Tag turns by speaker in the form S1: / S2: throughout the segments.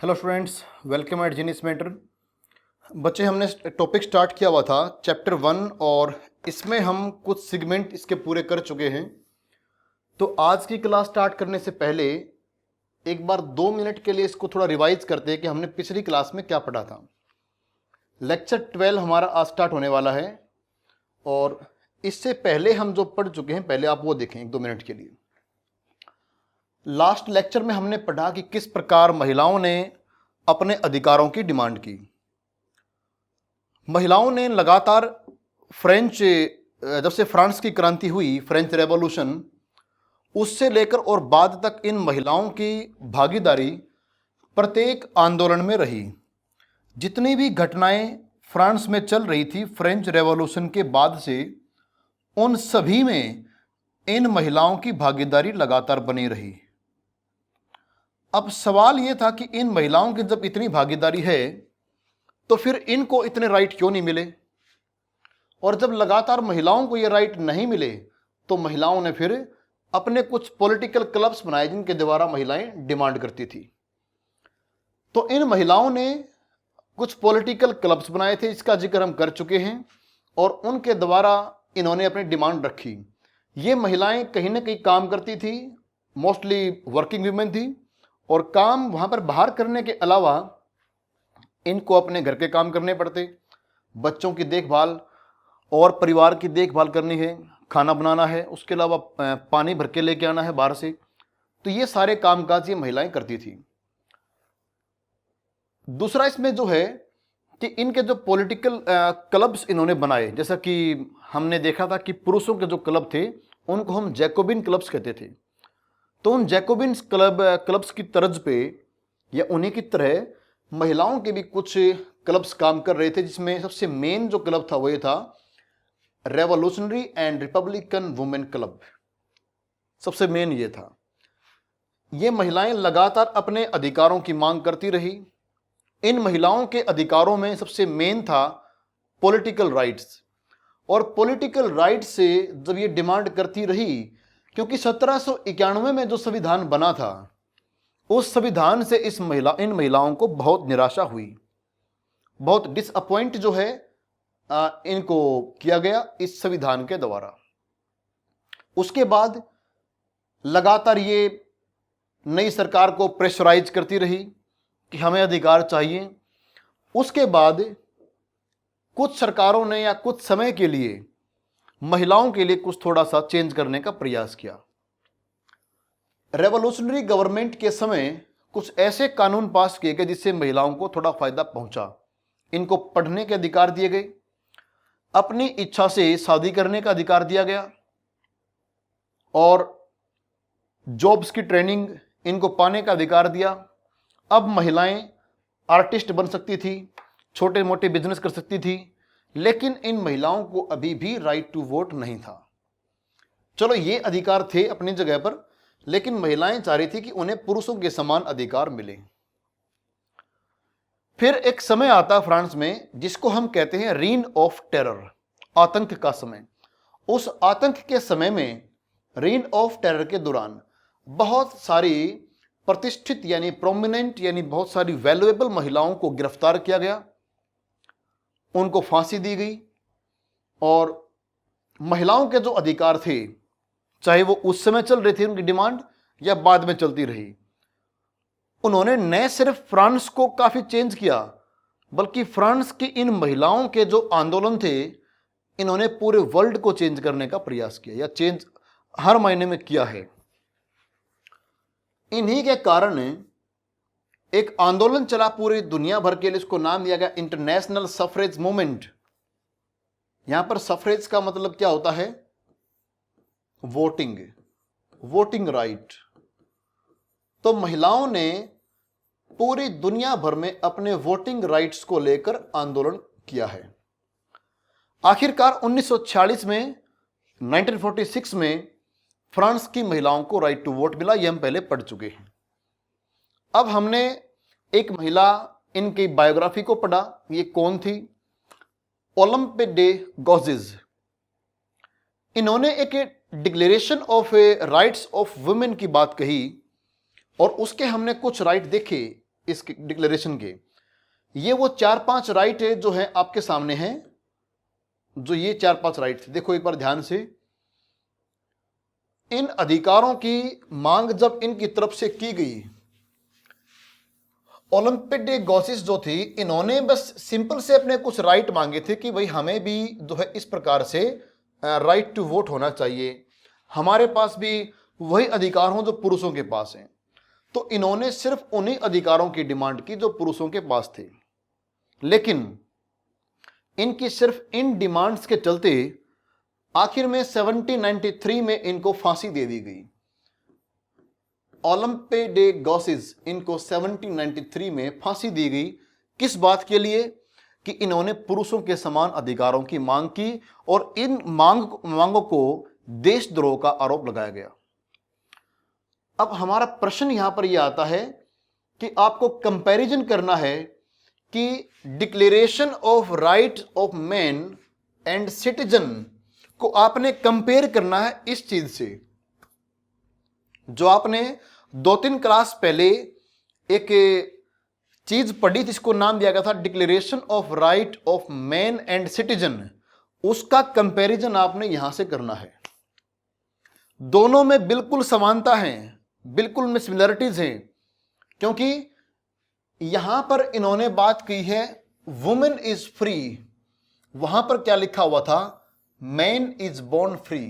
S1: Hello students, welcome eight genius mentor. बच्चे, हमने topic start किया हुआ था चैप्टर 1 और इसमें हम कुछ सेगमेंट इसके पूरे कर चुके हैं। तो आज की क्लास स्टार्ट करने से पहले एक बार 2 मिनट के लिए इसको थोड़ा रिवाइज करते हैं कि हमने पिछली क्लास में क्या पढ़ा था। लेक्चर 12 हमारा आज स्टार्ट होने वाला है और इससे पहले हम जो पढ़ चुके हैं पहले आप वो देखें 1-2 मिनट के लिए। लास्ट लेक्चर में हमने पढ़ा कि किस प्रकार महिलाओं ने अपने अधिकारों की डिमांड की। महिलाओं ने लगातार जब से फ्रांस की क्रांति हुई, फ्रेंच रेवोल्यूशन, उससे लेकर और बाद तक इन महिलाओं की भागीदारी प्रत्येक आंदोलन में रही। जितनी भी घटनाएं फ्रांस में चल रही थी फ्रेंच रेवोल्यूशन के बाद से, उन सभी में इन महिलाओं की भागीदारी लगातार बनी रही। अब सवाल यह था कि इन महिलाओं की जब इतनी भागीदारी है तो फिर इनको इतने राइट क्यों नहीं मिले, और जब लगातार महिलाओं को ये राइट नहीं मिले तो महिलाओं ने फिर अपने कुछ पॉलिटिकल क्लब्स बनाए जिनके द्वारा महिलाएं डिमांड करती थी। तो इन महिलाओं ने कुछ पॉलिटिकल क्लब्स बनाए थे, इसका जिक्र हम कर चुके हैं, और उनके द्वारा इन्होंने अपनी डिमांड रखी। ये महिलाएं कहीं ना कहीं काम करती थी, मोस्टली वर्किंग वुमेन थी, और काम वहां पर बाहर करने के अलावा इनको अपने घर के काम करने पड़ते, बच्चों की देखभाल और परिवार की देखभाल करनी है, खाना बनाना है, उसके अलावा पानी भर के लेके आना है बाहर से। तो ये सारे कामकाज ये महिलाएं करती थी। दूसरा इसमें जो है कि इनके जो पॉलिटिकल क्लब्स इन्होंने बनाए, जैसा कि हमने देखा था कि पुरुषों के जो क्लब थे उनको हम जैकोबिन क्लब्स कहते थे। तो उन जैकोबिन क्लब्स की तर्ज पे या उन्हीं की तरह महिलाओं के भी कुछ क्लब्स काम कर रहे थे, जिसमें सबसे मेन जो क्लब था वो ये था revolutionary and Republican women club. सबसे मेन ये था। ये महिलाएं लगातार अपने अधिकारों की मांग करती रही। इन महिलाओं के अधिकारों में सबसे मेन था पॉलिटिकल राइट्स, और पॉलिटिकल राइट्स से जब ये डिमांड करती रही, क्योंकि 1791 में जो संविधान बना था उस संविधान से इन महिलाओं को बहुत निराशा हुई, बहुत डिसअपॉइंट जो है इनको किया गया इस संविधान के द्वारा। उसके बाद लगातार ये नई सरकार को प्रेशराइज करती रही कि हमें अधिकार चाहिए। उसके बाद कुछ सरकारों ने या कुछ समय के लिए महिलाओं के लिए कुछ थोड़ा सा चेंज करने का प्रयास किया। रेवोल्यूशनरी गवर्नमेंट के समय कुछ ऐसे कानून पास किए गए जिससे महिलाओं को थोड़ा फायदा पहुंचा। इनको पढ़ने के अधिकार दिए गए, अपनी इच्छा से शादी करने का अधिकार दिया गया, और जॉब्स की ट्रेनिंग इनको पाने का अधिकार दिया। अब महिलाएं आर्टिस्ट बन सकती थी, छोटे मोटे बिजनेस कर सकती थी, लेकिन इन महिलाओं को अभी भी राइट टू वोट नहीं था। चलो, ये अधिकार थे अपनी जगह पर, लेकिन महिलाएं चाह रही थी कि उन्हें पुरुषों के समान अधिकार मिले। फिर एक समय आता फ्रांस में जिसको हम कहते हैं रीन ऑफ टेरर, आतंक का समय। उस आतंक के समय में, रीन ऑफ टेरर के दौरान, बहुत सारी प्रतिष्ठित यानी प्रोमिनेंट यानी बहुत सारी वैल्यूएबल महिलाओं को गिरफ्तार किया गया, उनको फांसी दी गई, और महिलाओं के जो अधिकार थे, चाहे वो उस समय चल रही थी उनकी डिमांड या बाद में चलती रही, उन्होंने न सिर्फ फ्रांस को काफी चेंज किया, बल्कि फ्रांस की इन महिलाओं के जो आंदोलन थे, इन्होंने पूरे वर्ल्ड को चेंज करने का प्रयास किया, या चेंज हर महीने में किया है। इन्हीं के कारण एक आंदोलन चला पूरी दुनिया भर के लिए, इसको नाम दिया गया इंटरनेशनल सफरेज मूवमेंट। यहां पर सफरेज का मतलब क्या होता है? Voting right. तो महिलाओं ने पूरी दुनिया भर में अपने वोटिंग राइट्स को लेकर आंदोलन किया है। आखिरकार 1946 में, 1946 में फ्रांस की महिलाओं को राइट टू वोट मिला। यह हम पहले पढ़ चुके हैं। अब हमने एक महिला, इनकी बायोग्राफी को पढ़ा। ये कौन थी? ओलंपे डे गौजेज। इन्होंने एक declaration of rights of women की बात कही, और उसके हमने कुछ राइट देखे। इस डिक्लेरेशन के। ये वो 4-5 राइट है जो है आपके सामने हैं, जो ये 4-5 राइट थे। देखो एक बार ध्यान से, इन अधिकारों की मांग जब इनकी तरफ से की गई, ओलंपिक डे गॉसिस जो थी, इन्होंने बस सिंपल से अपने कुछ राइट मांगे थे कि भाई हमें भी जो है इस प्रकार से राइट टू वोट होना चाहिए, हमारे पास भी वही अधिकार हों जो पुरुषों के पास हैं। तो इन्होंने सिर्फ उन्हीं अधिकारों की डिमांड की जो पुरुषों के पास थे, लेकिन इनकी सिर्फ इन डिमांड्स के चलते आखिर में 1793 में इनको फांसी दे दी गई। ओलंपिक डे गॉसिस इनको 1793 में फांसी दी गई। किस बात के लिए? कि इन्होंने पुरुषों के समान अधिकारों की मांग की और इन मांगों को देशद्रोह का आरोप लगाया गया। अब हमारा प्रश्न यहां पर यह आता है कि आपको कंपैरिजन करना है कि declaration of right of man and citizen को आपने कंपेयर करना है इस चीज से, जो आपने 2-3 क्लास पहले एक चीज पढ़ी थी, इसको नाम दिया गया था declaration of right of man and citizen. उसका कंपैरिजन आपने यहां से करना है। दोनों में बिल्कुल समानता है, बिल्कुल में सिमिलरिटीज हैं, क्योंकि यहां पर इन्होंने बात की है वुमेन इज फ्री, वहां पर क्या लिखा हुआ था? Man is born free.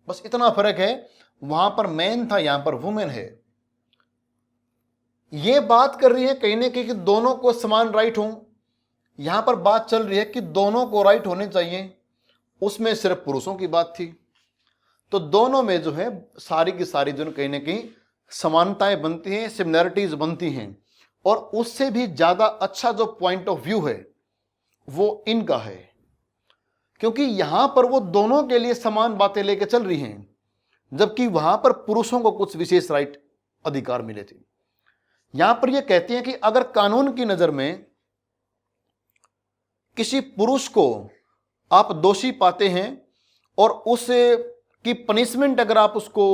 S1: बस इतना फर्क है, वहां पर मैन था, यहां पर वुमेन है। यह बात कर रही है कहीं ना कहीं कि दोनों को समान राइट हो। यहां पर बात चल रही है कि दोनों को राइट होने चाहिए, उसमें सिर्फ पुरुषों की बात थी। तो दोनों में जो है सारी की सारी जो कहीं ना कहीं समानताएं बनती हैं, सिमिलरिटीज बनती हैं, और उससे भी ज्यादा अच्छा जो पॉइंट ऑफ व्यू है वो इनका है, क्योंकि यहां पर वो दोनों के लिए समान बातें लेके चल रही हैं, जबकि वहां पर पुरुषों को कुछ विशेष राइट अधिकार मिले थे। यहां पर ये कहते हैं कि अगर कानून की नजर में किसी पुरुष को आप दोषी पाते हैं और उस की पनिशमेंट अगर आप उसको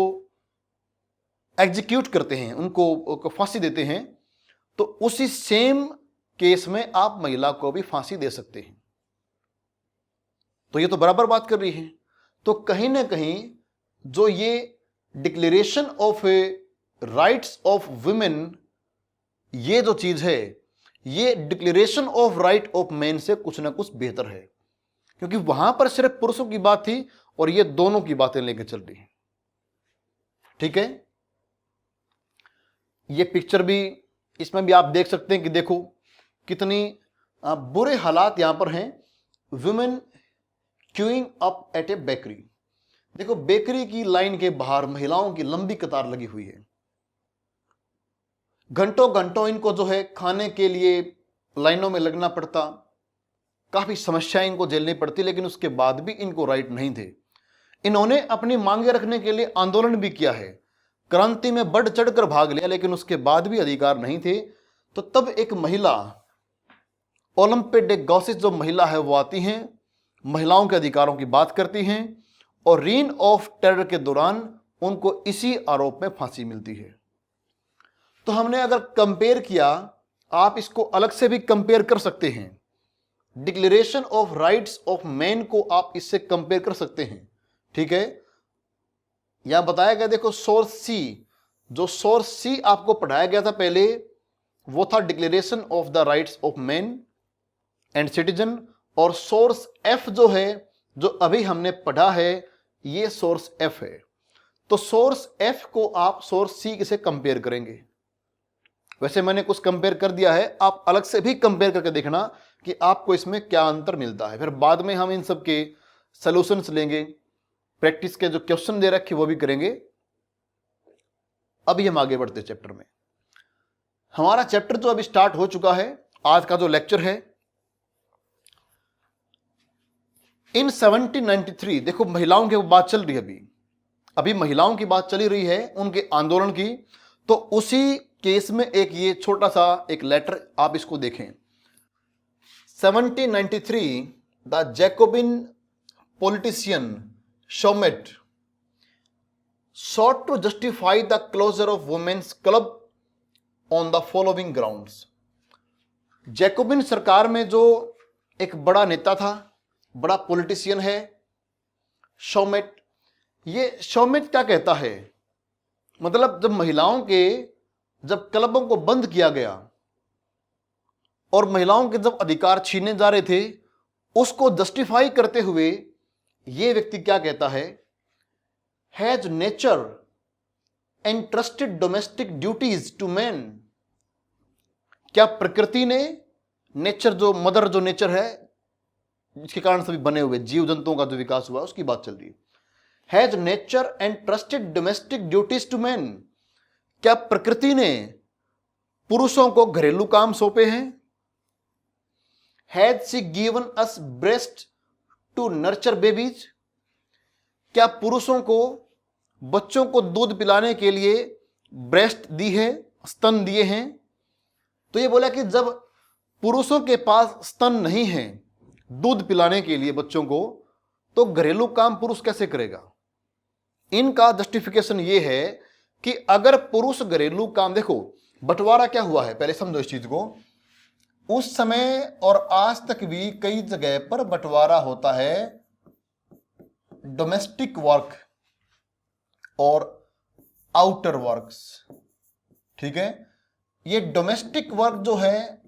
S1: एग्जीक्यूट करते हैं, उनको फांसी देते हैं, तो उसी सेम केस में आप महिला को भी फांसी दे सकते हैं। तो ये तो बराबर बात कर रही है। तो कहीं ना कहीं जो ये declaration of rights of women, ये जो चीज है, ये declaration of right of man से कुछ ना कुछ बेहतर है, क्योंकि वहां पर सिर्फ पुरुषों की बात थी और ये दोनों की बातें लेकर चल रही है। ठीक है, ये पिक्चर भी, इसमें भी आप देख सकते हैं कि देखो कितनी बुरे हालात यहां पर हैं। Women queuing up at A bakery. देखो बेकरी की लाइन के बाहर महिलाओं की लंबी कतार लगी हुई है। घंटों घंटों इनको जो है खाने के लिए लाइनों में लगना पड़ता, काफी समस्याएं इनको झेलनी पड़ती, लेकिन उसके बाद भी इनको राइट नहीं थे। इन्होंने अपनी मांगे रखने के लिए आंदोलन भी किया है, क्रांति में बढ़ चढ़कर भाग लिया, लेकिन उसके बाद भी अधिकार नहीं थे। तो तब एक महिला, ओलंपिक डे गॉसिस जो महिला है वो आती हैं, महिलाओं के अधिकारों की बात करती हैं, और रीन ऑफ टेरर के दौरान उनको इसी आरोप में फांसी मिलती है। तो हमने अगर कंपेयर किया, आप इसको अलग से भी कंपेयर कर सकते हैं। Declaration of rights of man को आप इससे कंपेयर कर सकते हैं। ठीक है, यहां बताया गया, देखो सोर्स सी, जो सोर्स सी आपको पढ़ाया गया था पहले, वो था declaration of the rights of man and citizen, और सोर्स एफ जो है, जो अभी हमने पढ़ा है, ये सोर्स एफ है। तो सोर्स एफ को आप सोर्स सी से कंपेयर करेंगे। वैसे मैंने कुछ कंपेयर कर दिया है, आप अलग से भी कंपेयर करके देखना कि आपको इसमें क्या अंतर मिलता है। फिर बाद में हम इन सब के सॉल्यूशंस लेंगे, प्रैक्टिस के जो क्वेश्चन दे रखे वो भी करेंगे। अभी हम आगे बढ़ते चैप्टर में। हमारा चैप्टर जो अभी स्टार्ट हो चुका है, आज का जो लेक्चर है, इन 1793, देखो महिलाओं की बात चल रही है, अभी महिलाओं की बात चली रही है, उनके आंदोलन की। तो उसी केस में एक ये छोटा सा एक लेटर आप इसको देखें। 1793, the Jacobin politician Chaumette sought to justify the closure of women's club on the following grounds. Jacobin सरकार में जो एक बड़ा नेता था, बड़ा पॉलिटिशियन है शॉमेट, ये शॉमेट क्या कहता है, मतलब जब महिलाओं के जब क्लबों को बंद किया गया और महिलाओं के जब अधिकार छीने जा रहे थे, उसको जस्टिफाई करते हुए ये व्यक्ति क्या कहता है, has nature entrusted domestic duties to man. क्या प्रकृति ने, नेचर जो मदर जो नेचर है जिसके कारण सभी बने हुए जीव जंतुओं का जो विकास हुआ उसकी बात चल रही है, has nature entrusted domestic duties to man. क्या प्रकृति ने पुरुषों को घरेलू काम सौंपे हैं। Has she given us breast to nurture babies. क्या पुरुषों को बच्चों को दूध पिलाने के लिए ब्रेस्ट दी है, स्तन दिए हैं। तो ये बोला कि जब पुरुषों के पास स्तन नहीं है दूध पिलाने के लिए बच्चों को, तो घरेलू काम पुरुष कैसे करेगा। इनका जस्टिफिकेशन ये है कि अगर पुरुष घरेलू काम, देखो बंटवारा क्या हुआ है पहले समझो इस चीज को। उस समय और आज तक भी कई जगह पर बंटवारा होता है डोमेस्टिक वर्क और आउटर वर्क्स, ठीक है। ये डोमेस्टिक वर्क जो है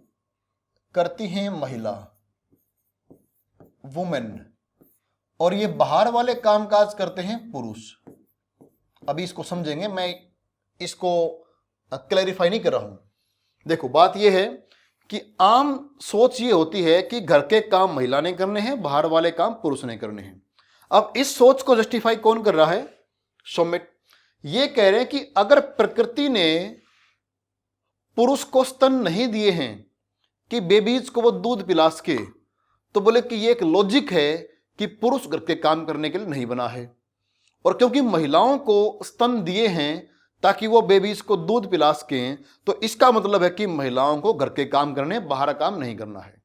S1: करती हैं महिला, वुमेन, और ये बाहर वाले कामकाज करते हैं पुरुष। अभी इसको समझेंगे, मैं इसको क्लैरिफाई नहीं कर रहा हूं। देखो बात यह है कि आम सोच ये होती है कि घर के काम महिला ने करने हैं, बाहर वाले काम पुरुष ने करने हैं। अब इस सोच को जस्टिफाई कौन कर रहा है, शॉमेट। ये कह रहे हैं कि अगर प्रकृति ने पुरुष को स्तन नहीं दिए हैं कि बेबीज को वो दूध पिला सके, तो बोले कि ये एक लॉजिक है कि पुरुष घर के काम करने के लिए नहीं बना है। और क्योंकि महिलाओं को स्तन दिए हैं ताकि वो बेबीज को दूध पिला सकें, तो इसका मतलब है कि महिलाओं को घर के काम करने, बाहर काम नहीं करना है।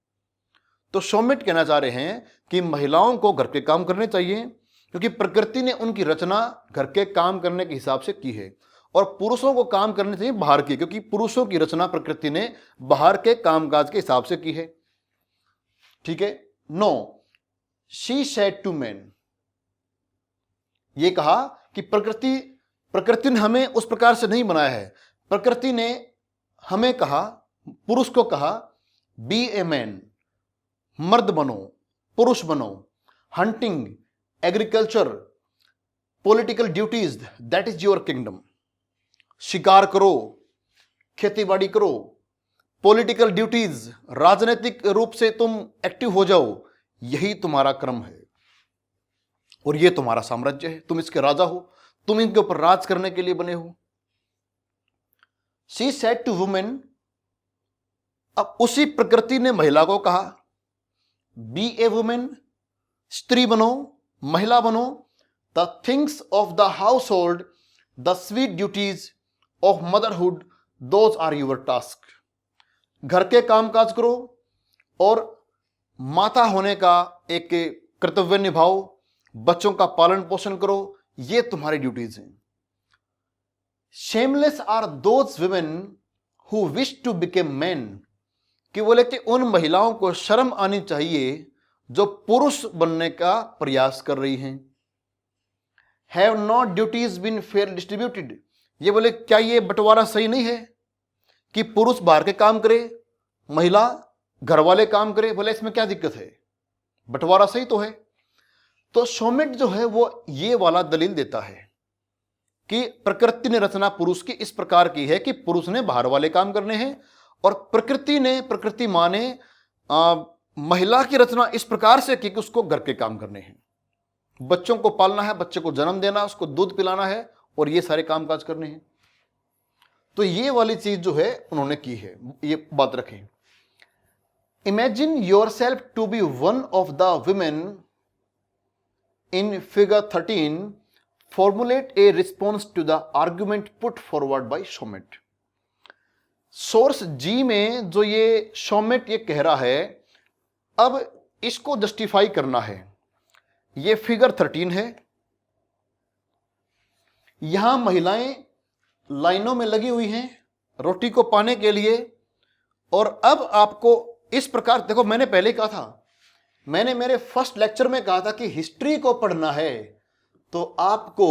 S1: तो शॉमेट कहना चाह रहे हैं कि महिलाओं को घर के काम करने चाहिए क्योंकि प्रकृति ने उनकी रचना घर के काम करने के हिसाब से की है, और पुरुषों को काम करने चाहिए बाहर की, क्योंकि पुरुषों की रचना प्रकृति ने बाहर के कामकाज के हिसाब से की है, ठीक है। No, she said to man, ये कहा कि प्रकृति ने हमें उस प्रकार से नहीं बनाया है। प्रकृति ने हमें कहा, पुरुष को कहा, बी ए मैन, मर्द बनो, पुरुष बनो, hunting, agriculture, political duties, that is your kingdom. शिकार करो, खेतीबाड़ी करो, पॉलिटिकल ड्यूटीज, राजनीतिक रूप से तुम एक्टिव हो जाओ, यही तुम्हारा क्रम है और ये तुम्हारा साम्राज्य है, तुम इसके राजा हो, तुम इनके ऊपर राज करने के लिए बने हो। शी सेड टू वुमेन, अब उसी प्रकृति ने महिला को कहा, बी ए वुमेन, स्त्री बनो, महिला बनो, the things of the household, the sweet duties of motherhood, those are your task. घर के कामकाज करो और माता होने का एक कर्तव्य निभाओ, बच्चों का पालन पोषण करो, ये तुम्हारी ड्यूटीज हैं। Shameless are those women who wish to become man, कि बोले कि उन महिलाओं को शर्म आनी चाहिए जो पुरुष बनने का प्रयास कर रही हैं। Have not duties been fair distributed, ये बोले क्या ये बंटवारा सही नहीं है कि पुरुष बाहर के काम करे, महिला घर वाले काम करे, बोले इसमें क्या दिक्कत है, बंटवारा सही तो है। तो शॉमेट जो है वो ये वाला दलील देता है कि प्रकृति ने रचना पुरुष की इस प्रकार की है कि पुरुष ने बाहर वाले काम करने हैं, और प्रकृति मां ने महिला की रचना इस प्रकार से की कि उसको घर के काम करने हैं, बच्चों को पालना है, बच्चे को जन्म देना, उसको दूध पिलाना है, और ये सारे कामकाज करने हैं। तो ये वाली चीज जो है उन्होंने की है, ये बात रखें। Imagine yourself to be one of the women in figure 13, formulate a response to the argument put forward by Chaumette. Source G में जो ये शॉमेट ये कह रहा है, अब इसको जस्टिफाई करना है। ये फिगर 13 है, यहां महिलाएं लाइनों में लगी हुई हैं रोटी को पाने के लिए। और अब आपको इस प्रकार देखो, मैंने पहले कहा था, मैंने मेरे फर्स्ट लेक्चर में कहा था कि हिस्ट्री को पढ़ना है तो आपको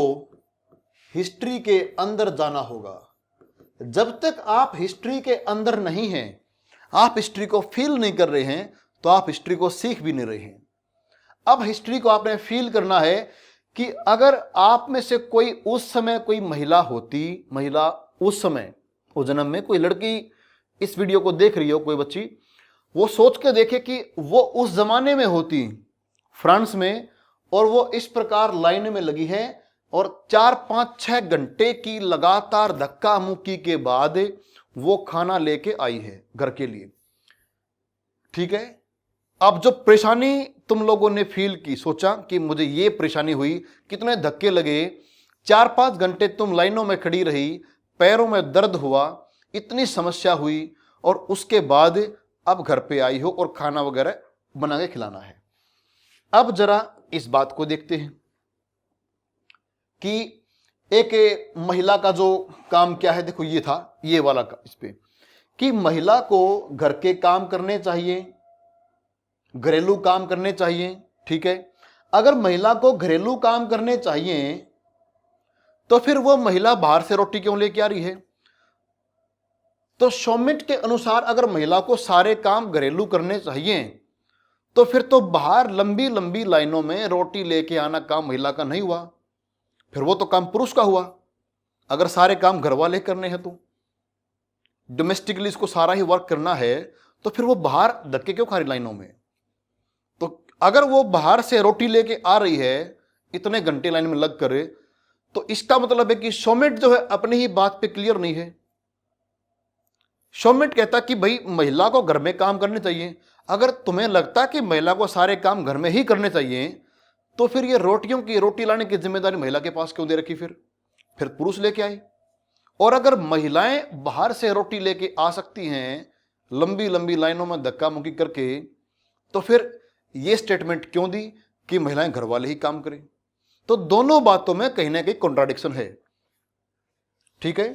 S1: हिस्ट्री के अंदर जाना होगा। जब तक आप हिस्ट्री के अंदर नहीं हैं, आप हिस्ट्री को फील नहीं कर रहे हैं, तो आप हिस्ट्री को सीख भी नहीं रहे हैं। अब हिस्ट्री को आपने फील करना है कि अगर आप में से कोई उस समय कोई महिला होती, महिला उस समय उस जन्म में कोई लड़की इस वीडियो को देख रही हो, कोई बच्ची, वो सोच के देखे कि वो उस जमाने में होती फ्रांस में, और वो इस प्रकार लाइन में लगी है और 4-5-6 घंटे की लगातार धक्का मुक्की के बाद वो खाना लेके आई है घर के लिए। ठीक है, अब जो परेशानी तुम लोगों ने फील की, सोचा कि मुझे ये परेशानी हुई, कितने धक्के लगे, 4-5 घंटे तुम लाइनों में खड़ी रही, पैरों में दर्द हुआ, इतनी समस्या हुई, और उसके बाद अब घर पे आई हो और खाना वगैरह बना के खिलाना है। अब जरा इस बात को देखते हैं कि एक महिला का जो काम क्या है। देखो, ये था ये वाला का इस पे कि महिला को घर के काम करने चाहिए, घरेलू काम करने चाहिए। ठीक है, अगर महिला को घरेलू काम करने चाहिए तो फिर वो महिला बाहर से रोटी क्यों लेके आ रही है? तो शोमिट के अनुसार अगर महिला को सारे काम घरेलू करने चाहिए तो फिर तो बाहर लंबी लंबी लाइनों में रोटी लेके आना काम महिला का नहीं हुआ, फिर वो तो काम पुरुष का हुआ। अगर सारे काम घर वाले करने हैं, तो डोमेस्टिकली इसको सारा ही वर्क करना है, तो फिर वो बाहर धक्के क्यों खा रही लाइनों में? तो अगर वो बाहर से रोटी लेके आ रही है इतने घंटे लाइन में लग कर, तो इसका मतलब है कि शोमिट जो है अपनी ही बात पे क्लियर नहीं है। शोमिट कहता कि भाई महिला को घर में काम करने चाहिए। अगर तुम्हें लगता कि महिला को सारे काम घर में ही करने चाहिए, तो फिर ये रोटी लाने की जिम्मेदारी महिला के पास क्यों दे रखी? फिर पुरुष लेके आए। और अगर महिलाएं बाहर से रोटी लेके आ सकती हैं लंबी लंबी लाइनों में धक्का मुक्की करके, तो फिर ये स्टेटमेंट क्यों दी कि महिलाएं घर वाले ही काम करें? तो दोनों बातों में कहीं ना कहीं कॉन्ट्राडिक्शन है। ठीक है,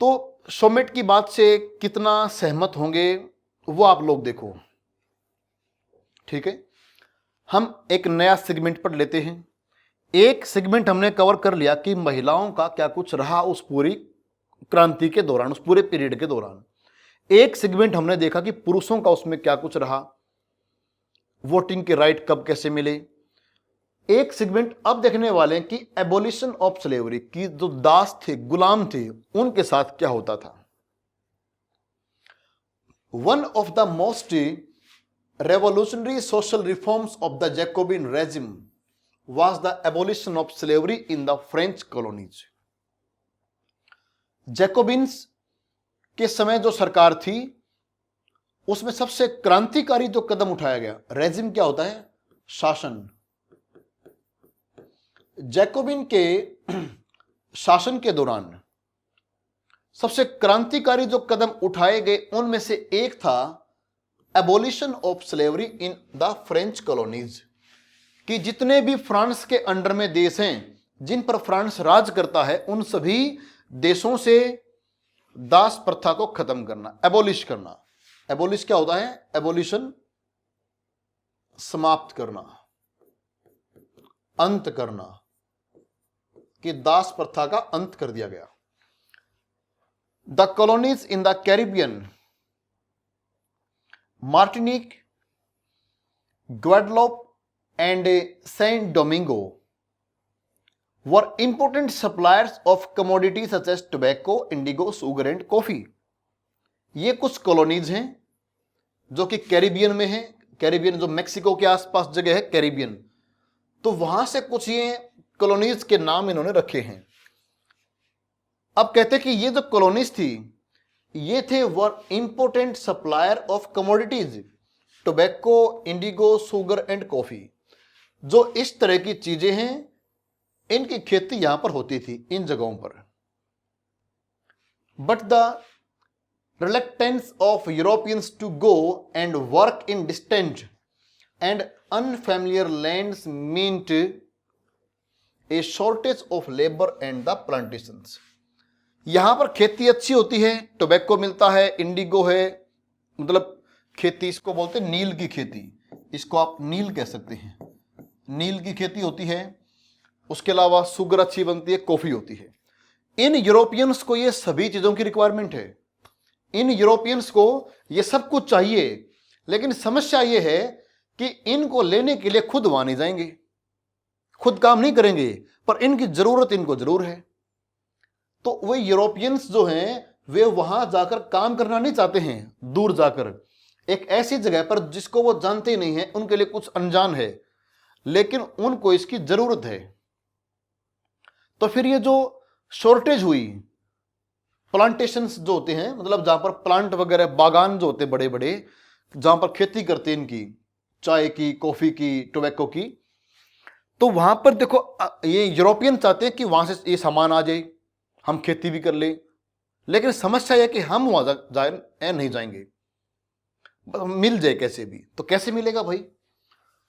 S1: तो शोमिट की बात से कितना सहमत होंगे वो आप लोग देखो। ठीक है, हम एक नया सेगमेंट पढ़ लेते हैं। एक सेगमेंट हमने कवर कर लिया कि महिलाओं का क्या कुछ रहा उस पूरी क्रांति के दौरान, उस पूरे पीरियड के दौरान। एक सेगमेंट हमने देखा कि पुरुषों का उसमें क्या कुछ रहा, वोटिंग के राइट कब कैसे मिले। एक सेगमेंट अब देखने वाले हैं कि एबोलिशन ऑफ स्लेवरी, की जो दास थे, गुलाम थे, उनके साथ क्या होता था। One of the most revolutionary social reforms of the Jacobin regime was the abolition of slavery in the French colonies. Jacobins के समय जो सरकार थी उसमें सबसे क्रांतिकारी जो कदम उठाया गया, रेजिम क्या होता है? शासन। जैकोबिन के शासन के दौरान सबसे क्रांतिकारी जो कदम उठाए गए उनमें से एक था abolition of slavery in the French colonies, कि जितने भी फ्रांस के अंडर में देश हैं, जिन पर फ्रांस राज करता है, उन सभी देशों से दास प्रथा को खत्म करना, एबोलिश करना। एबोलिश क्या होता है? एबोलिशन समाप्त करना, अंत करना, कि दास प्रथा का अंत कर दिया गया। The colonies in the Caribbean, Martinique, Guadeloupe and Saint Domingo were important suppliers of commodities such as tobacco, indigo, sugar and coffee. ये कुछ कॉलोनीज हैं जो कि कैरिबियन में हैं। कैरिबियन जो मैक्सिको के आसपास जगह है कैरिबियन, तो वहां से कुछ ये कॉलोनीज के नाम इन्होंने रखे हैं। अब कहते हैं कि ये जो कॉलोनीज थी ये थे were important supplier of commodities, tobacco, indigo, sugar and coffee. जो इस तरह की चीजें हैं इनकी खेती यहां पर होती थी इन जगहों पर। But the reluctance of Europeans to go and work in distant and unfamiliar lands meant a shortage of labour and the plantations. यहां पर खेती अच्छी होती है, टोबैको मिलता है, इंडिगो है, मतलब खेती इसको बोलते हैं नील की खेती, इसको आप नील कह सकते हैं, नील की खेती होती है। उसके अलावा शुगर अच्छी बनती है, कॉफी होती है। इन यूरोपियंस को ये सभी चीजों की रिक्वायरमेंट है, इन यूरोपियंस को ये सब कुछ चाहिए, लेकिन समस्या ये है कि इनको लेने के लिए खुद वहां नहीं जाएंगे, खुद काम नहीं करेंगे, पर इनकी जरूरत इनको जरूर है। तो वे यूरोपियंस जो हैं वे वहां जाकर काम करना नहीं चाहते हैं, दूर जाकर एक ऐसी जगह पर जिसको वो जानते ही नहीं है, उनके लिए कुछ अनजान है, लेकिन उनको इसकी जरूरत है। तो फिर ये जो शॉर्टेज हुई, प्लांटेशंस जो होते हैं, मतलब जहां पर प्लांट वगैरह, बागान जो होते हैं बड़े बड़े, जहां पर खेती करते हैं इनकी, चाय की, कॉफी की, टोबैको की, तो वहां पर देखो ये यूरोपियन चाहते हैं कि वहां से ये सामान आ जाए, हम खेती भी कर ले, लेकिन समस्या यह कि हम वहां जाए नहीं जाएंगे, मिल जाए कैसे भी। तो कैसे मिलेगा भाई?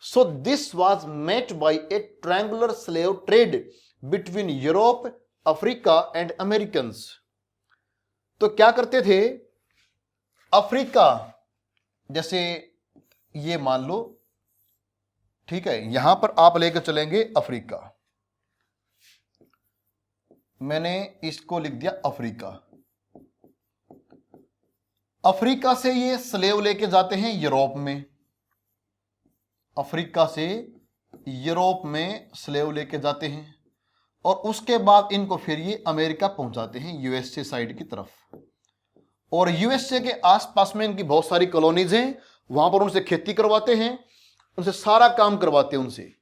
S1: So this was met by a triangular slave trade between Europe, Africa and Americans. तो क्या करते थे अफ्रीका, जैसे ये मान लो, ठीक है, यहां पर आप लेकर चलेंगे अफ्रीका, मैंने इसको लिख दिया अफ्रीका। अफ्रीका से ये स्लेव लेके जाते हैं यूरोप में, अफ्रीका से यूरोप में स्लेव लेके जाते हैं, और उसके बाद इनको फिर ये अमेरिका पहुंचाते हैं, यूएसए साइड की तरफ। और यूएसए के आसपास में इनकी बहुत सारी कॉलोनीज हैं, वहां पर उनसे खेती करवाते हैं, उनसे सारा काम करवाते हैं उनसे।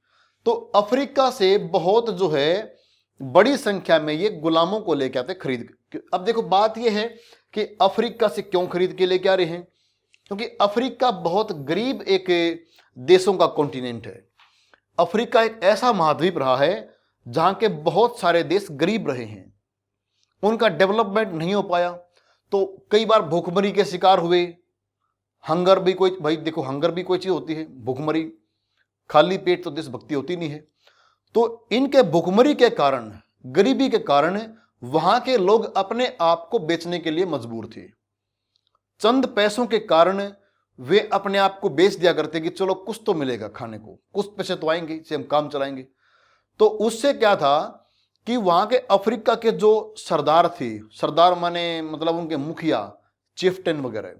S1: तो अफ्रीका से बहुत जो है बड़ी संख्या में ये गुलामों को लेके आते खरीद। अब देखो बात ये है कि अफ्रीका से क्यों खरीद के लेके आ रहे हैं, क्योंकि अफ्रीका बहुत गरीब एक देशों का कॉन्टिनेंट है। अफ्रीका एक ऐसा महाद्वीप रहा है जहां के बहुत सारे देश गरीब रहे हैं, उनका डेवलपमेंट नहीं हो पाया, तो कई बार भूखमरी के शिकार हुए। हंगर भी कोई, भाई देखो हंगर भी कोई चीज होती है, भूखमरी, खाली पेट तो देशभक्ति होती नहीं है। तो इनके भूखमरी के कारण, गरीबी के कारण वहां के लोग अपने आप को बेचने के लिए मजबूर थे। चंद पैसों के कारण वे अपने आप को बेच दिया करते कि चलो कुछ तो मिलेगा खाने को, कुछ पैसे तो आएंगे, इससे हम काम चलाएंगे। तो उससे क्या था कि वहां के अफ्रीका के जो सरदार थे, सरदार माने मतलब उनके मुखिया, चिफ्टन वगैरह,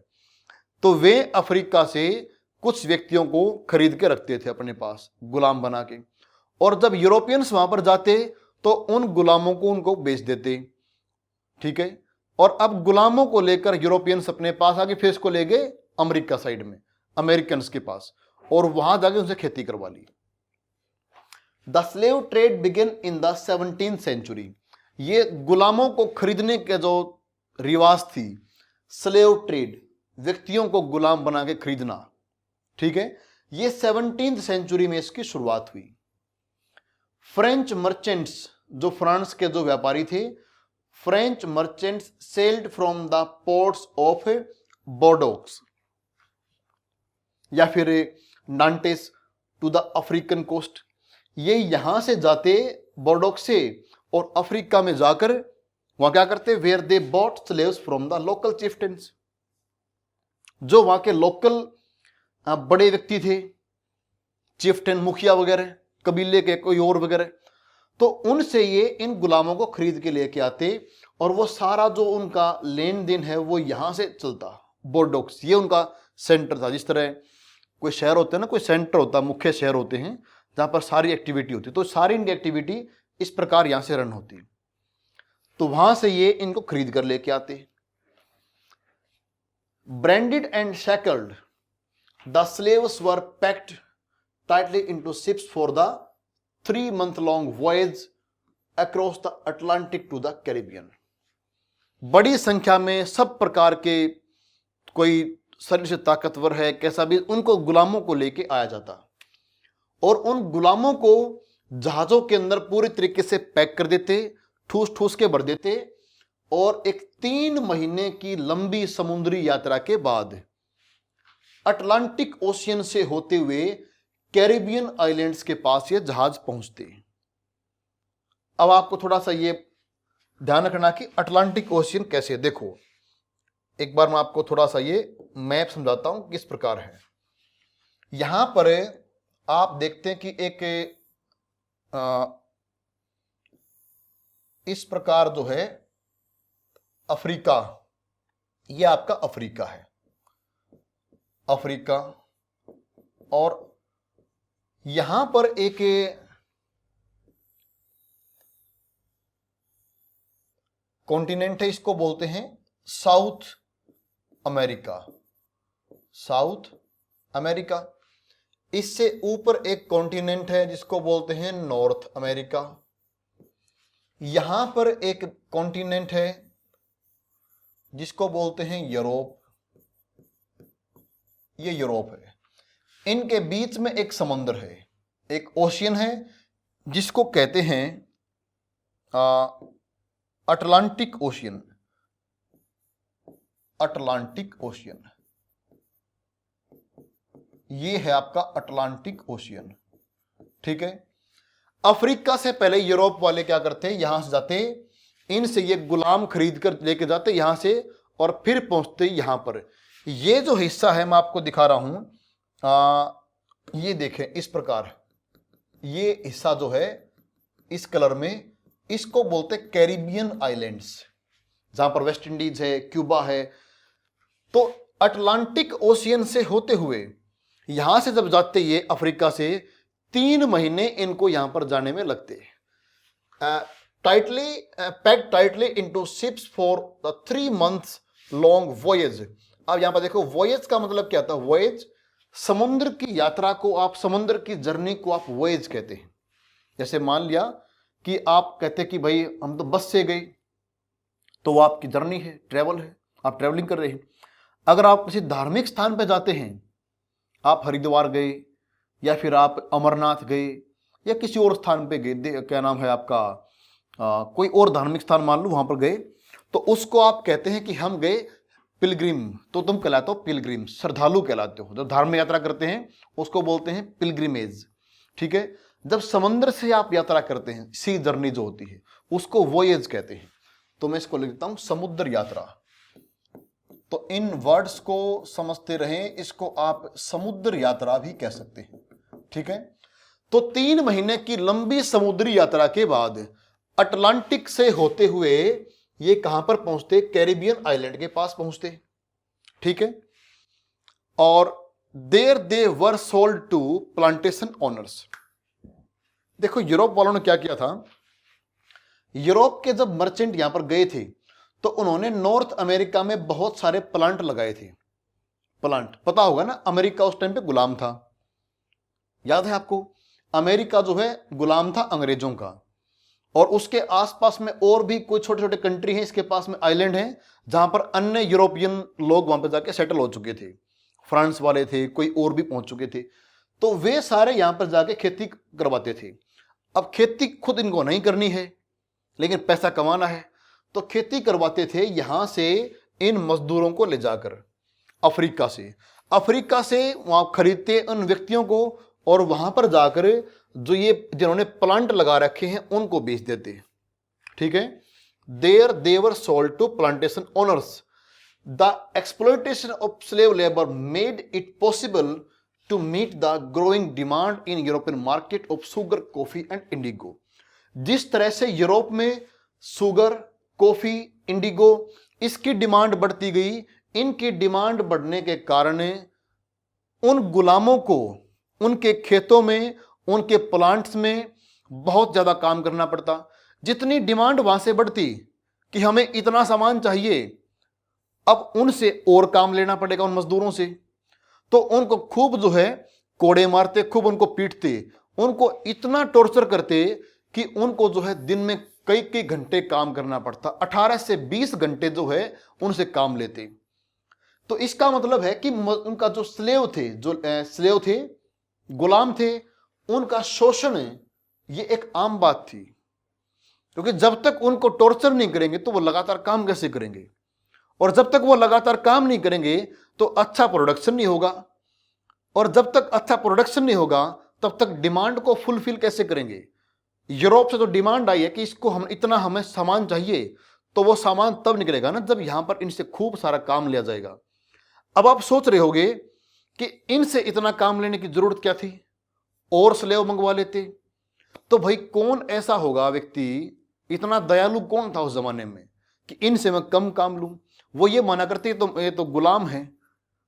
S1: तो वे अफ्रीका से कुछ व्यक्तियों को खरीद के रखते थे अपने पास गुलाम बना के, और जब यूरोपियंस वहां पर जाते तो उन गुलामों को उनको बेच देते, ठीक है। और अब गुलामों को लेकर यूरोपियंस अपने पास आके फिर इसको ले गए अमेरिका साइड में, अमेरिकन्स के पास, और वहां जाके उनसे खेती करवा ली। The slave trade begin in the 17th century. ये गुलामों को खरीदने के जो रिवाज थी, स्लेव ट्रेड, व्यक्तियों को गुलाम बना के खरीदना, ठीक है, ये 17th सेंचुरी में इसकी शुरुआत हुई। फ्रेंच मर्चेंट्स, जो फ्रांस के जो व्यापारी थे, French merchants sailed from the ports of Bordeaux या फिर Nantes to the African coast. ये यहां से जाते बोर्डोक्स से और अफ्रीका में जाकर वहां क्या करते, where they bought slaves from the local chieftains, जो वहां के लोकल बड़े व्यक्ति थे, चिफ्टन, मुखिया वगैरह, कबीले के कोई और वगैरह, तो उनसे ये इन गुलामों को खरीद के लेके आते, और वो सारा जो उनका लेन देन है वो यहां से चलता। बोर्डोक्स ये उनका सेंटर था, जिस तरह कोई शहर होता है ना, कोई सेंटर होता है, मुख्य शहर होते हैं जहां पर सारी एक्टिविटी होती है, तो सारी इनकी एक्टिविटी इस प्रकार यहां से रन होती। तो वहां से ये इनको खरीद कर लेके आते। Branded and shackled the slaves were packed tightly into ships for the 3-month long voyage across the Atlantic to the Caribbean। बड़ी संख्या में सब प्रकार के, कोई शरीर से ताकतवर है कैसा भी, उनको गुलामों को लेके आया जाता, और उन गुलामों को जहाजों के अंदर पूरी तरीके से पैक कर देते, ठूस ठूस के भर देते, और एक 3 महीने की लंबी समुद्री यात्रा के बाद अटलांटिक ओशियन से होते हुए कैरिबियन आइलैंड्स के पास ये जहाज पहुंचते। अब आपको थोड़ा सा ये ध्यान रखना कि अटलांटिक ओशियन कैसे, देखो एक बार मैं आपको थोड़ा सा ये मैप समझाता हूं किस प्रकार है। यहां पर आप देखते हैं कि एक इस प्रकार जो है अफ्रीका, ये आपका अफ्रीका है, अफ्रीका, और यहां पर एक कॉन्टिनेंट है, इसको बोलते हैं साउथ अमेरिका, साउथ अमेरिका। इससे ऊपर एक कॉन्टिनेंट है जिसको बोलते हैं नॉर्थ अमेरिका। यहां पर एक कॉन्टिनेंट है जिसको बोलते हैं यूरोप, ये यूरोप है। इनके बीच में एक समुद्र है, एक ओशियन है जिसको कहते हैं अटलांटिक ओशियन, अटलांटिक ओशियन, ये है आपका अटलांटिक ओशियन, ठीक है। अफ्रीका से पहले यूरोप वाले क्या करते हैं, यहां से जाते, इनसे ये गुलाम खरीद कर लेके जाते यहां से, और फिर पहुंचते यहां पर। ये जो हिस्सा है मैं आपको दिखा रहा हूं, ये देखें इस प्रकार, ये हिस्सा जो है इस कलर में, इसको बोलते कैरिबियन आइलैंड्स, जहां पर वेस्ट इंडीज है, क्यूबा है। तो अटलांटिक ओशियन से होते हुए यहां से जब जाते ये अफ्रीका से, 3 महीने इनको यहां पर जाने में लगते हैं। Tightly packed tightly into ships for the 3 months long voyage. अब यहां पर देखो वॉयज का मतलब क्या था, वॉयज समुद्र की यात्रा को, आप समुद्र की जर्नी को आप वॉयज कहते हैं। जैसे मान लिया कि आप कहते कि भाई हम तो बस से गए, तो वो आपकी जर्नी है, ट्रेवल है, आप ट्रेवलिंग कर रहे हैं। अगर आप किसी धार्मिक स्थान पर जाते हैं, आप हरिद्वार गए या फिर आप अमरनाथ गए या किसी और स्थान पे गए, क्या नाम है आपका, कोई और धार्मिक स्थान मान लो, वहां पर गए, तो उसको आप कहते हैं कि हम गए पिलग्रिम, तो तुम कहलाते हो पिलग्रिम, श्रद्धालु कहलाते हो। जब धार्मिक यात्रा करते हैं उसको बोलते हैं पिलग्रिमेज, ठीक है। जब समुद्र से आप यात्रा करते हैं, सी जर्नी जो होती है, उसको वोयेज कहते हैं। तो मैं इसको लिखता हूं समुद्र यात्रा। तो इन वर्ड्स को समझते रहें, इसको आप समुद्र यात्रा भी कह सकते हैं, ठीक है। तो 3 महीने की लंबी समुद्री यात्रा के बाद अटलांटिक से होते हुए ये कहां पर पहुंचते, कैरिबियन आइलैंड के पास पहुंचते, ठीक है। और there they were sold to plantation owners. देखो यूरोप वालों ने क्या किया था, यूरोप के जब मर्चेंट यहां पर गए थे तो उन्होंने नॉर्थ अमेरिका में बहुत सारे प्लांट लगाए थे। प्लांट पता होगा ना, अमेरिका उस टाइम पे गुलाम था, याद है आपको, अमेरिका जो है गुलाम था अंग्रेजों का। और उसके आसपास में और भी कोई छोटे छोटे कंट्री हैं, इसके पास में आइलैंड हैं जहां पर अन्य यूरोपियन लोग वहां पर जाके सेटल हो चुके थे, फ्रांस वाले थे, कोई और भी पहुंच चुके थे। तो वे सारे यहां पर जाके खेती करवाते थे। अब खेती खुद इनको नहीं करनी है लेकिन पैसा कमाना है, तो खेती करवाते थे यहां से इन मजदूरों को ले जाकर अफ्रीका से वहां खरीदते उन व्यक्तियों को, और वहां पर जाकर जो ये जिन्होंने प्लांट लगा रखे हैं उनको बेच देते, ठीक है। There they were sold to plantation owners. The exploitation of slave labour made it possible to meet the growing demand in European market of sugar, coffee and indigo. जिस तरह से यूरोप में सुगर, कॉफी, इंडिगो, इसकी demand बढ़ती गई, इनकी demand बढ़ने के कारण उन गुलामों को उनके खेतों में, उनके प्लांट्स में बहुत ज्यादा काम करना पड़ता। जितनी डिमांड वहां से बढ़ती कि हमें इतना सामान चाहिए, अब उनसे और काम लेना पड़ेगा उन मजदूरों से, तो उनको खूब जो है कोड़े मारते, खूब उनको पीटते, उनको इतना टॉर्चर करते कि उनको जो है दिन में कई कई घंटे काम करना पड़ता, 18 से 20 घंटे जो है उनसे काम लेते। तो इसका मतलब है कि उनका जो स्लेव थे, गुलाम थे, उनका शोषण ये एक आम बात थी, क्योंकि जब तक उनको टॉर्चर नहीं करेंगे तो वो लगातार काम कैसे करेंगे, और जब तक वो लगातार काम नहीं करेंगे तो अच्छा प्रोडक्शन नहीं होगा, और जब तक अच्छा प्रोडक्शन नहीं होगा तब तक डिमांड को फुलफिल कैसे करेंगे। यूरोप से जो डिमांड आई है कि इसको हम इतना हमें सामान चाहिए, तो वो सामान तब निकलेगा ना जब यहां पर इनसे खूब सारा काम लिया जाएगा। अब आप सोच रहे होगे कि इनसे इतना काम लेने की जरूरत क्या थी, और स्लेव मंगवा लेते। तो भाई कौन ऐसा होगा व्यक्ति, इतना दयालु कौन था उस जमाने में कि इनसे मैं कम काम लूं। वो ये माना करते तो ये तो गुलाम हैं,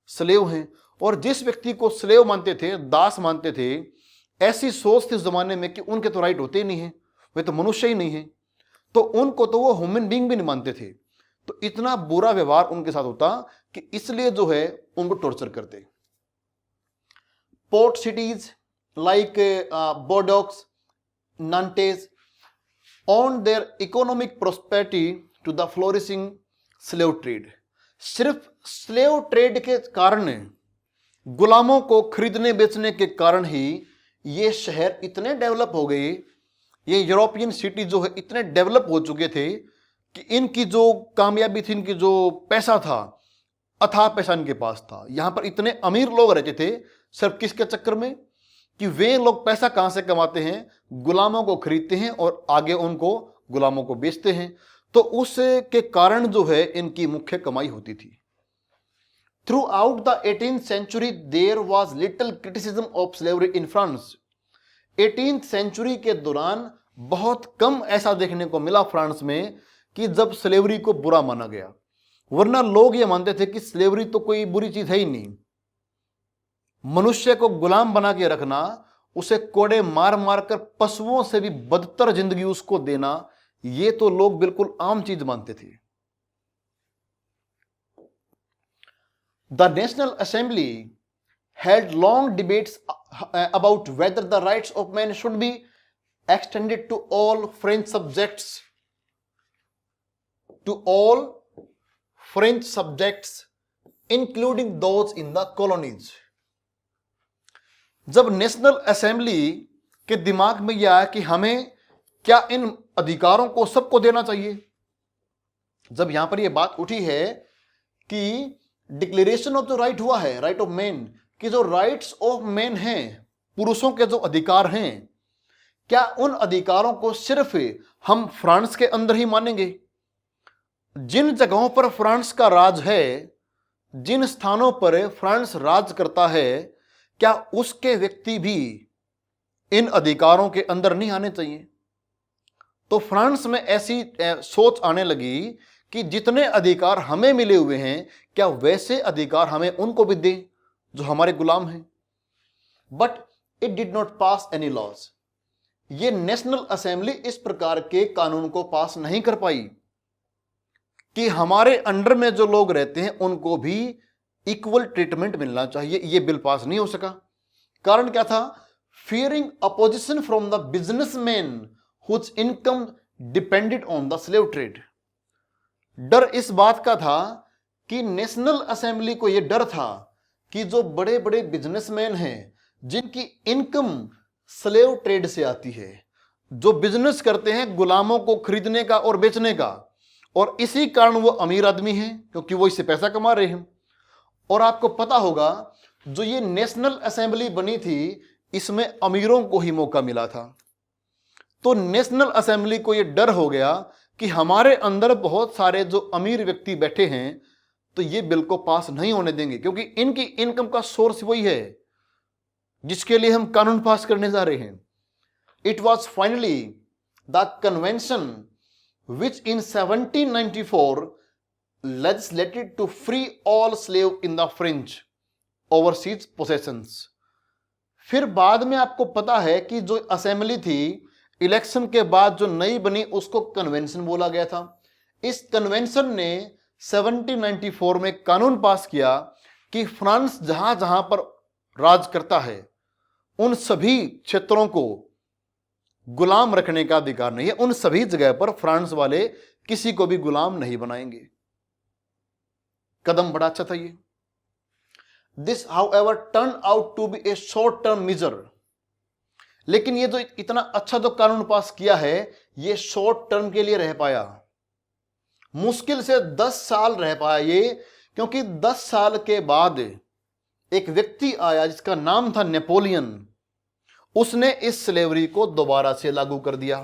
S1: स्लेव हैं। और जिस व्यक्ति को स्लेव मानते थे, दास मानते थे, ऐसी सोच थी उस जमाने में कि उनके तो राइट होते ही नहीं है, वे तो मनुष्य ही नहीं है, तो उनको तो वो ह्यूमन बीइंग भी नहीं मानते थे। तो इतना बुरा व्यवहार उनके साथ होता कि इसलिए जो है उनको टॉर्चर करते। Port cities like Bordeaux, Nantes on their economic prosperity to the flourishing slave trade। सिर्फ स्लेव ट्रेड के कारण, गुलामों को खरीदने बेचने के कारण ही ये शहर इतने डेवलप हो गए, ये यूरोपियन सिटी जो है इतने डेवलप हो चुके थे कि इनकी जो कामयाबी थी, इनकी जो पैसा था, अथाह पैसा इनके पास था। यहां पर इतने अमीर लोग रहते थे सिर्फ किसके चक्कर में कि वे लोग पैसा कहां से कमाते हैं, गुलामों को खरीदते हैं और आगे उनको गुलामों को बेचते हैं। तो उसके कारण जो है इनकी मुख्य कमाई होती थी। Throughout the 18th century there was little criticism of slavery in France. 18th century के दौरान बहुत कम ऐसा देखने को मिला फ्रांस में कि जब स्लेवरी को बुरा माना गया, वरना लोग ये मानते थे कि स्लेवरी तो कोई बुरी चीज है ही नहीं। मनुष्य को गुलाम बना के रखना, उसे कोड़े मार मार कर पशुओं से भी बदतर जिंदगी उसको देना, ये तो लोग बिल्कुल आम चीज मानते थे। The national assembly had long debates about whether the rights of men should be extended to all French subjects, including those in the colonies। जब नेशनल असेंबली के दिमाग में यह आया कि हमें क्या इन अधिकारों को सबको देना चाहिए, जब यहां पर यह बात उठी है कि डिक्लेरेशन ऑफ द राइट हुआ है, राइट ऑफ मैन, कि जो राइट्स ऑफ मैन हैं, पुरुषों के जो अधिकार हैं, क्या उन अधिकारों को सिर्फ हम फ्रांस के अंदर ही मानेंगे? जिन जगहों पर फ्रांस का राज है, जिन स्थानों पर फ्रांस राज करता है, क्या उसके व्यक्ति भी इन अधिकारों के अंदर नहीं आने चाहिए? तो फ्रांस में ऐसी सोच आने लगी कि जितने अधिकार हमें मिले हुए हैं, क्या वैसे अधिकार हमें उनको भी दें जो हमारे गुलाम हैं। But it did not pass any laws. ये नेशनल असेंबली इस प्रकार के कानून को पास नहीं कर पाई कि हमारे अंडर में जो लोग रहते हैं उनको भी इक्वल ट्रीटमेंट मिलना चाहिए। ये बिल पास नहीं हो सका। कारण क्या था? Fearing opposition from the businessman whose income depended on the slave trade. डर इस बात का था कि नेशनल असेंबली को यह डर था कि जो बड़े बड़े बिजनेसमैन हैं, जिनकी इनकम स्लेव ट्रेड से आती है, जो बिजनेस करते हैं गुलामों को खरीदने का और बेचने का, और इसी कारण वो अमीर आदमी हैं क्योंकि वो इससे पैसा कमा रहे हैं। और आपको पता होगा जो ये नेशनल असेंबली बनी थी, इसमें अमीरों को ही मौका मिला था। तो नेशनल असेंबली को ये डर हो गया कि हमारे अंदर बहुत सारे जो अमीर व्यक्ति बैठे हैं, तो ये बिल को पास नहीं होने देंगे, क्योंकि इनकी इनकम का सोर्स वही है जिसके लिए हम कानून पास करने जा रहे हैं। It was finally the convention which in 1794 legislated to free all slave in the French overseas possessions। फिर बाद में आपको पता है कि जो असेंबली थी, इलेक्शन के बाद जो नई बनी, उसको कन्वेंशन बोला गया था। इस कन्वेंशन ने 1794 में कानून पास किया कि फ्रांस जहां जहां पर राज करता है, उन सभी क्षेत्रों को गुलाम रखने का अधिकार नहीं है। उन सभी जगह पर फ्रांस वाले किसी को भी गुलाम नहीं बनाएंगे। कदम बड़ा अच्छा था ये। This however turn out to be a short term measure. लेकिन ये जो इतना अच्छा जो कानून पास किया है, ये शॉर्ट टर्म के लिए रह पाया। मुश्किल से 10 साल रह पाया ये, क्योंकि 10 साल के बाद एक व्यक्ति आया जिसका नाम था नेपोलियन, उसने इस स्लेवरी को दोबारा से लागू कर दिया।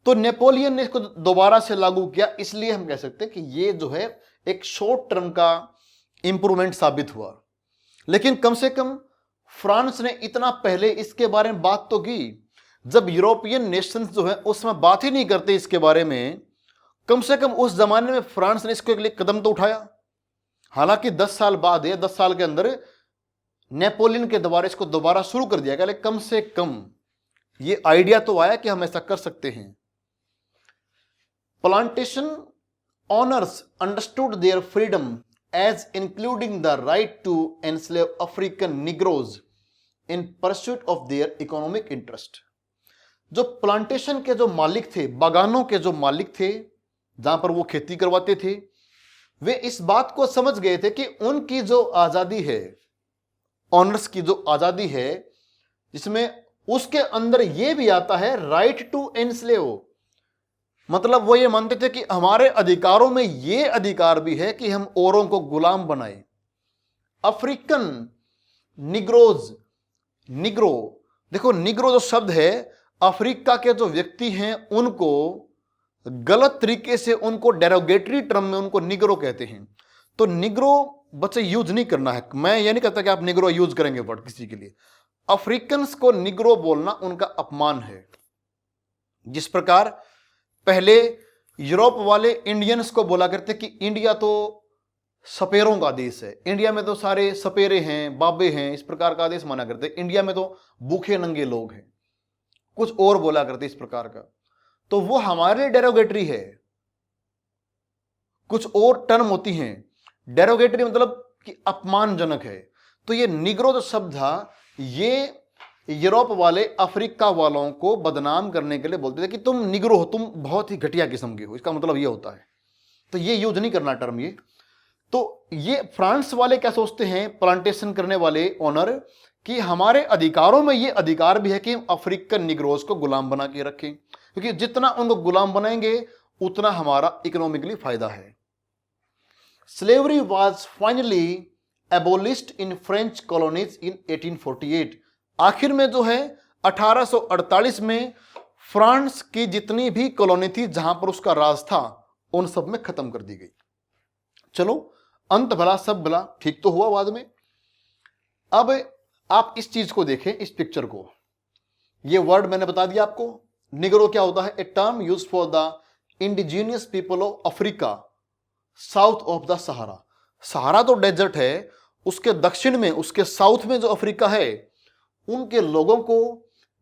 S1: तो नेपोलियन ने इसको दोबारा से लागू किया, इसलिए हम कह सकते हैं कि ये जो है एक शॉर्ट टर्म का इंप्रूवमेंट साबित हुआ। लेकिन कम से कम फ्रांस ने इतना पहले इसके बारे में बात तो की। जब यूरोपियन नेशंस जो है उसमें बात ही नहीं करते इसके बारे में, कम से कम उस जमाने में फ्रांस ने इसको एक लिए कदम तो उठाया। हालांकि 10 साल बाद या 10 साल के अंदर नेपोलियन के द्वारा इसको दोबारा शुरू कर दिया गया, लेकिन कम से कम ये आइडिया तो आया कि हम ऐसा कर सकते हैं। Plantation owners understood their freedom as including the right to enslave African negroes in pursuit of their economic interest. जो प्लांटेशन के जो मालिक थे, बागानों के जो मालिक थे, जहां पर वो खेती करवाते थे, वे इस बात को समझ गए थे कि उनकी जो आजादी है, ऑनर्स की जो आजादी है, जिसमें उसके अंदर यह भी आता है राइट टू एनस्लेव। मतलब वो ये मानते थे कि हमारे अधिकारों में यह अधिकार भी है कि हम औरों को गुलाम बनाए। अफ्रीकन निग्रोज, निग्रो, देखो निग्रो जो शब्द है, अफ्रीका के जो व्यक्ति हैं उनको गलत तरीके से, उनको डेरोगेटरी टर्म में उनको निग्रो कहते हैं। तो निग्रो बच्चे यूज नहीं करना है, मैं ये नहीं कहता कि आप निग्रो यूज करेंगे वर्ड किसी के लिए। अफ्रीकन्स को निग्रो बोलना उनका अपमान है। जिस प्रकार पहले यूरोप वाले इंडियंस को बोला करते कि इंडिया तो सपेरों का देश है, इंडिया में तो सारे सपेरे हैं, बाबे हैं, इस प्रकार का देश माना करते, इंडिया में तो भूखे नंगे लोग हैं, कुछ और बोला करते इस प्रकार का। तो वो हमारे लिए डेरोगेटरी है। कुछ और टर्म होती हैं डेरोगेटरी, मतलब कि अपमानजनक है। तो ये निग्रो जो शब्द था, ये यूरोप वाले अफ्रीका वालों को बदनाम करने के लिए बोलते थे कि तुम निग्रो हो, तुम बहुत ही घटिया किस्म के हो, इसका मतलब ये होता है। तो ये यूज नहीं करना टर्म ये। तो ये फ्रांस वाले क्या सोचते हैं, प्लांटेशन करने वाले ओनर, कि हमारे अधिकारों में ये अधिकार भी है कि हम अफ्रीकन निग्रोज को गुलाम बना के रखें, क्योंकि जितना उनको गुलाम बनाएंगे उतना हमारा इकोनॉमिकली फायदा है। Slavery was finally एबोलिश्ड in French colonies इन 1848। आखिर में जो है 1848 में फ्रांस की जितनी भी कॉलोनी थी जहां पर उसका राज था, उन सब में खत्म कर दी गई। चलो, अंत भला सब भला, ठीक तो हुआ बाद में। अब आप इस चीज को देखें, इस पिक्चर को। ये वर्ड मैंने बता दिया आपको। निग्रो क्या होता है? A term use for the indigenous people of Africa south of the Sahara. Sahara तो डेजर्ट है, उसके दक्षिण में, उसके साउथ में जो अफ्रीका है, उनके लोगों को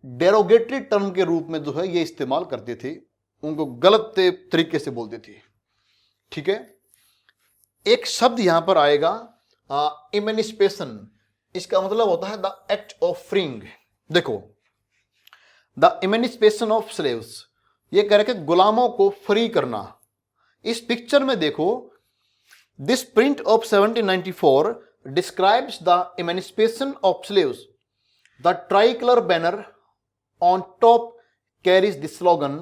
S1: डेरोगेटरी टर्म के रूप में जो है ये इस्तेमाल करते थे, उनको गलत तरीके से बोलते थे। ठीक है। एक शब्द यहां पर आएगा इमेनिस्पेशन। इसका मतलब होता है द एक्ट ऑफ फ्रीइंग। देखो, द इमेनिस्पेशन ऑफ स्लेव्स, ये कह रहे कि गुलामों को फ्री करना। इस पिक्चर में देखो, this print of 1794 describes the emancipation of slaves. The tricolour banner on top carries the slogan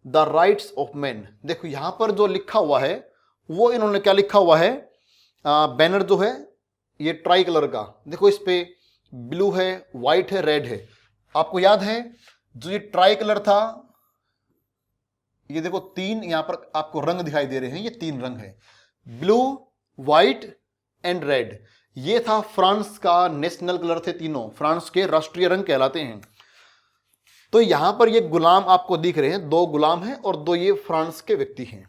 S1: the rights of man. देखो यहां पर जो लिखा हुआ है, वो इन्होंने क्या लिखा हुआ है, बैनर जो है ये ट्राई कलर का, देखो इस पे ब्लू है, व्हाइट है, रेड है। आपको याद है जो ये ट्राई कलर था, ये देखो तीन यहां पर आपको रंग दिखाई दे रहे हैं, ये तीन रंग है, ब्लू, व्हाइट एंड रेड। ये था फ्रांस का नेशनल कलर थे, तीनों फ्रांस के राष्ट्रीय रंग कहलाते हैं। तो यहां पर ये गुलाम आपको दिख रहे हैं, दो गुलाम हैं और दो ये फ्रांस के व्यक्ति हैं।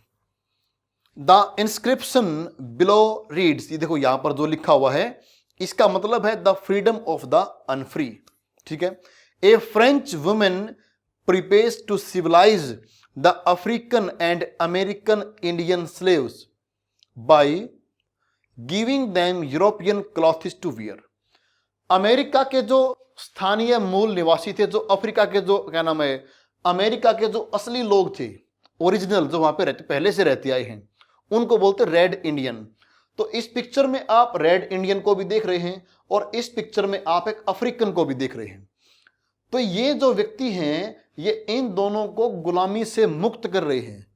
S1: द इंस्क्रिप्शन बिलो रीड्स, ये देखो यहां पर जो लिखा हुआ है, इसका मतलब है the freedom of the unfree. ठीक है। A French women prepares to civilise the African and American Indian slaves by giving them European clothes to wear. America के जो स्थानीय मूल निवासी थे, जो अफ्रीका के जो क्या नाम है, अमेरिका के जो असली लोग थे, ओरिजिनल जो वहां पे रहते, पहले से रहते आए हैं, उनको बोलते रेड इंडियन। तो इस पिक्चर में आप रेड इंडियन को भी देख रहे हैं और इस पिक्चर में आप एक अफ्रीकन को भी देख रहे हैं। तो ये जो व्यक्ति हैं, ये इन दोनों को गुलामी से मुक्त कर रहे हैं।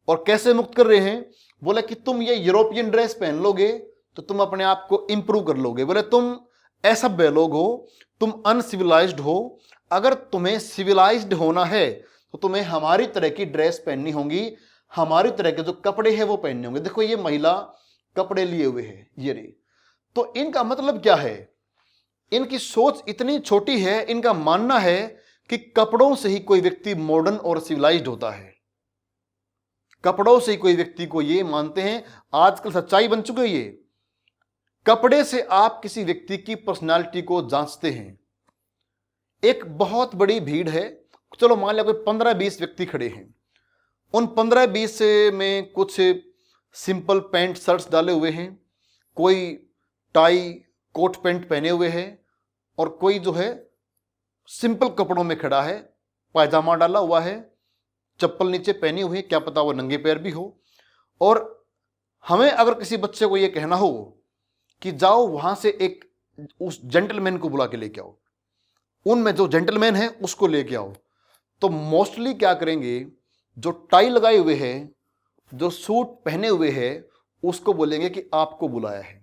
S1: और कैसे मुक्त कर रहे हैं? बोले कि तुम ये यूरोपियन ड्रेस पहन लोगे तो तुम अपने आप को इंप्रूव कर लोगे। बोले तुम असभ्य लोग हो, तुम अनसिविलाइज्ड हो। अगर तुम्हें सिविलाइज्ड होना है तो तुम्हें हमारी तरह की ड्रेस पहननी होगी, हमारी तरह के जो कपड़े हैं वो पहनने होंगे। देखो ये महिला कपड़े लिए हुए है, ये रही। तो इनका मतलब क्या है, इनकी सोच इतनी छोटी है, इनका मानना है कि कपड़ों से ही कोई व्यक्ति मॉडर्न और सिविलाइज्ड होता है। कपड़ों से ही कोई व्यक्ति को, ये मानते हैं, आजकल सच्चाई बन चुकी है ये। कपड़े से आप किसी व्यक्ति की पर्सनालिटी को जांचते हैं। एक बहुत बड़ी भीड़ है, चलो मान लिया कोई 15-20 व्यक्ति खड़े हैं, उन 15-20 में कुछ सिंपल पैंट शर्ट्स डाले हुए हैं, कोई टाई कोट पैंट पहने हुए हैं, और कोई जो है सिंपल कपड़ों में खड़ा है, पायजामा डाला हुआ है, चप्पल नीचे पहनी हुई है, क्या पता वो नंगे पैर भी हो। और हमें अगर किसी बच्चे को ये कहना हो कि जाओ वहां से एक उस जेंटलमैन को बुला के लेके आओ, उनमें जो जेंटलमैन है उसको लेके आओ, तो मोस्टली क्या करेंगे, जो टाई लगाए हुए है, जो सूट पहने हुए है, उसको बोलेंगे कि आपको बुलाया है।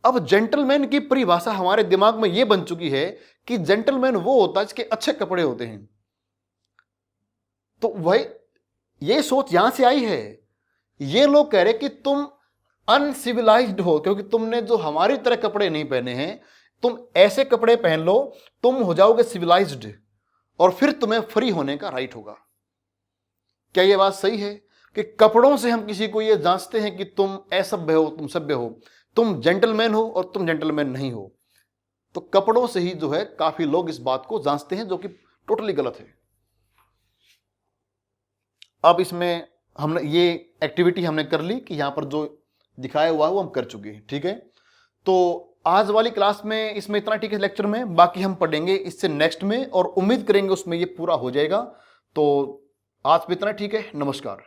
S1: अब जेंटलमैन की परिभाषा हमारे दिमाग में यह बन चुकी है कि जेंटलमैन वो होता है जिसके अच्छे कपड़े होते हैं। तो वही ये सोच यहां से आई है। ये लोग कह रहे कि तुम अनसिविलाइज्ड हो क्योंकि तुमने जो हमारी तरह कपड़े नहीं पहने हैं, तुम ऐसे कपड़े पहन लो, तुम हो जाओगे सिविलाइज्ड और फिर तुम्हें फ्री होने का राइट होगा। क्या यह बात सही है कि कपड़ों से हम किसी को यह जांचते हैं कि तुम असभ्य हो, तुम सभ्य हो, तुम जेंटलमैन हो और तुम जेंटलमैन नहीं हो? तो कपड़ों से ही जो है काफी लोग इस बात को जांचते हैं, जो कि टोटली गलत है। अब इसमें हमने ये एक्टिविटी हमने कर ली कि यहां पर जो दिखाया हुआ है वो हम कर चुके हैं, ठीक है। तो आज वाली क्लास में इसमें इतना, ठीक है, लेक्चर में। बाकी हम पढ़ेंगे इससे नेक्स्ट में और उम्मीद करेंगे उसमें ये पूरा हो जाएगा। तो आज भी इतना, ठीक है, नमस्कार।